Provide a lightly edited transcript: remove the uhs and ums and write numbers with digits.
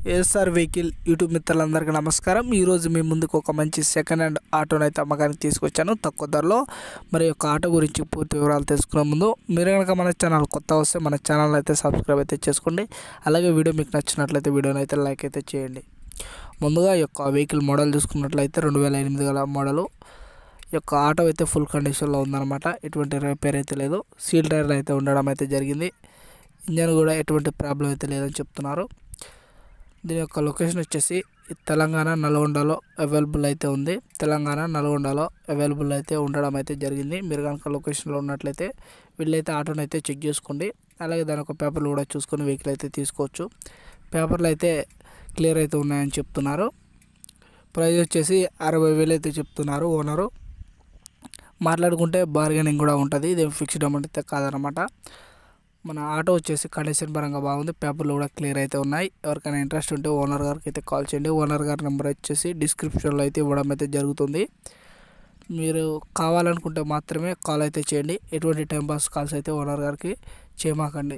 ASR vehicle YouTube మిత్రులందరికీ నమస్కారం. ఈరోజు మీ ముందుకు ఒక మంచి సెకండ్ హ్యాండ్ ఆటోని అయితే అమ్మకానికి తీసుకొచ్చాను తక్కువ ధరలో. మరి యొక్క ఆటో గురించి పూర్తి వివరాలు తెలుసుకునే ముందు మీరు కనుక మన ఛానల్ కొత్త వస్తే మన ఛానల్ అయితే సబ్స్క్రైబ్ అయితే చేసుకోండి. అలాగే వీడియో మీకు నచ్చినట్లయితే వీడియోని అయితే లైక్ అయితే చేయండి. ముందుగా ఈ యొక్క వెహికల్ మోడల్ చూసుకున్నట్లయితే 2008 గల మోడలు. ఈ యొక్క ఆటో అయితే ఫుల్ కండిషన్లో ఉందన్నమాట. ఎటువంటి రిపేర్ అయితే లేదు. సీల్ టైర్లు అయితే ఉండడం అయితే జరిగింది. ఇంజన్ కూడా ఎటువంటి ప్రాబ్లం అయితే లేదని చెప్తున్నారు. దీని యొక్క లొకేషన్ వచ్చేసి తెలంగాణ నల్గొండలో అవైలబుల్ అయితే ఉంది. తెలంగాణ నల్గొండలో అవైలబుల్ అయితే ఉండడం అయితే జరిగింది. మీరు కనుక లొకేషన్లో ఉన్నట్లయితే వీళ్ళైతే ఆటోని అయితే చెక్ చేసుకోండి. అలాగే దాని యొక్క పేపర్లు కూడా చూసుకొని వెహికల్ అయితే తీసుకోవచ్చు. పేపర్లు అయితే క్లియర్ అయితే ఉన్నాయని చెప్తున్నారు. ప్రైస్ వచ్చేసి 60,000 అయితే చెప్తున్నారు ఓనరు. మాట్లాడుకుంటే బార్గెనింగ్ కూడా ఉంటుంది. ఇది ఫిక్స్డ్ అమౌంట్ అయితే కాదనమాట. మన ఆటో వచ్చేసి కండిషన్ పరంగా బాగుంది. పేపర్లు కూడా క్లియర్ అయితే ఉన్నాయి. ఎవరికైనా ఇంట్రెస్ట్ ఉంటే ఓనర్ గారికి అయితే కాల్ చేయండి. ఓనర్ గారి నెంబర్ వచ్చేసి డిస్క్రిప్షన్లో అయితే ఇవ్వడం అయితే జరుగుతుంది. మీరు కావాలనుకుంటే మాత్రమే కాల్ అయితే చేయండి. ఎటువంటి టైం పాస్ కాల్స్ అయితే ఓనర్ గారికి చేయమాకండి.